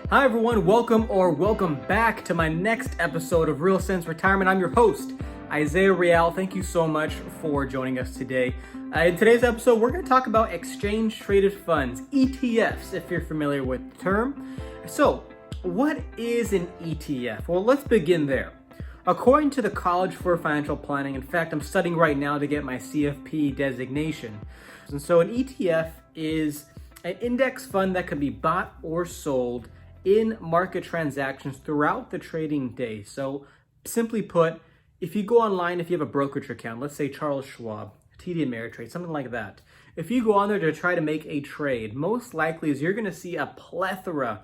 Hi everyone, welcome back to my next episode of Real Sense Retirement. I'm your host, Isaiah Real. Thank you so much for joining us today. In today's episode, we're going to talk about exchange traded funds, ETFs, if you're familiar with the term. So, what is an ETF? Well, let's begin there. According to the College for Financial Planning, in fact, I'm studying right now to get my CFP designation. And so an ETF is an index fund that can be bought or sold in market transactions throughout the trading day. So simply put, if you go online, if you have a brokerage account, let's say Charles Schwab, TD Ameritrade, something like that. If you go on there to try to make a trade, most likely is you're going to see a plethora,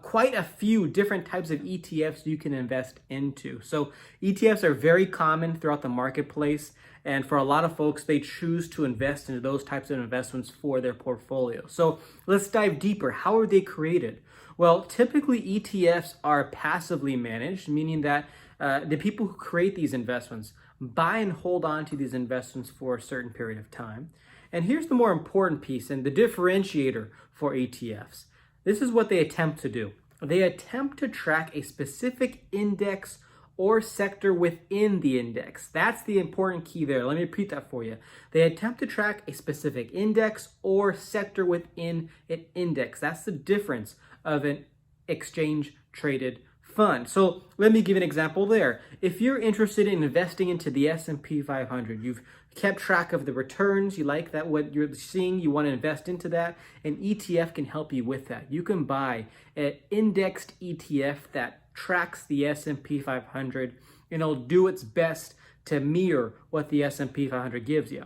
quite a few different types of ETFs you can invest into. So ETFs are very common throughout the marketplace. And for a lot of folks, they choose to invest into those types of investments for their portfolio. So let's dive deeper. How are they created? Well, typically ETFs are passively managed, meaning that the people who create these investments buy and hold on to these investments for a certain period of time. And here's the more important piece and the differentiator for ETFs. This is what they attempt to do. They attempt to track a specific index or sector within the index. That's the important key there. Let me repeat that for you. They attempt to track a specific index or sector within an index. That's the difference of an exchange traded fund. So let me give an example there. If you're interested in investing into the S&P 500, you've kept track of the returns, you like that what you're seeing, you want to invest into that, an ETF can help you with that. You can buy an indexed ETF that tracks the S&P 500 and it'll do its best to mirror what the S&P 500 gives you.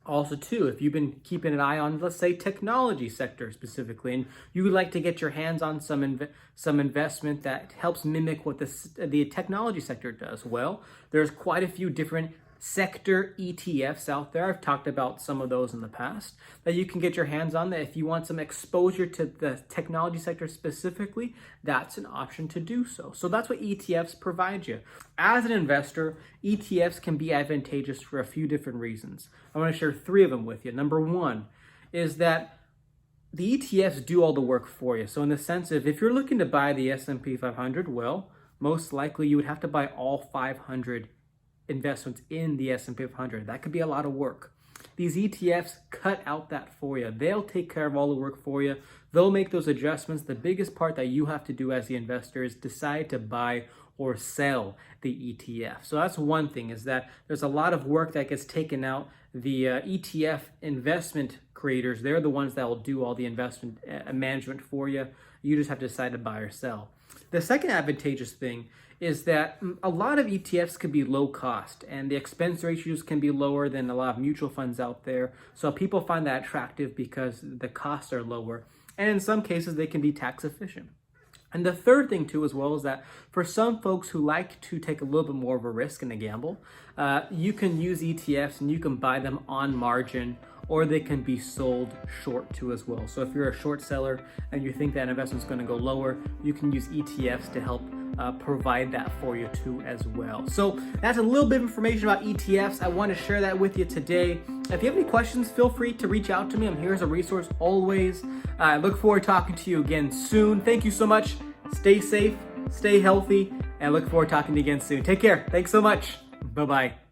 Also, too, if you've been keeping an eye on, let's say, technology sector specifically, and you would like to get your hands on some investment that helps mimic what the technology sector does, well, there's quite a few different sector ETFs out there. I've talked about some of those in the past that you can get your hands on. That if you want some exposure to the technology sector specifically, that's an option to do so. So that's what ETFs provide you. As an investor, ETFs can be advantageous for a few different reasons. I want to share three of them with you. Number one is that the ETFs do all the work for you. So in the sense of if you're looking to buy the S&P 500, well, most likely you would have to buy all 500 investments in the S&P 500. That could be a lot of work. These ETFs cut out that for you. They'll take care of all the work for you. They'll make those adjustments. The biggest part that you have to do as the investor is decide to buy or sell the ETF. So that's one thing, is that there's a lot of work that gets taken out. The ETF investment creators, they're the ones that will do all the investment management for you. You just have to decide to buy or sell. The second advantageous thing is that a lot of ETFs can be low cost and the expense ratios can be lower than a lot of mutual funds out there. So people find that attractive because the costs are lower. And in some cases, they can be tax efficient. And the third thing too as well is that for some folks who like to take a little bit more of a risk and a gamble, you can use ETFs and you can buy them on margin, or they can be sold short too as well. So if you're a short seller and you think that investment's going to go lower, you can use ETFs to help provide that for you too as well. So that's a little bit of information about ETFs. I want to share that with you today. If you have any questions, feel free to reach out to me. I'm here as a resource always. I look forward to talking to you again soon. Thank you so much. Stay safe, stay healthy, and I look forward to talking to you again soon. Take care. Thanks so much. Bye-bye.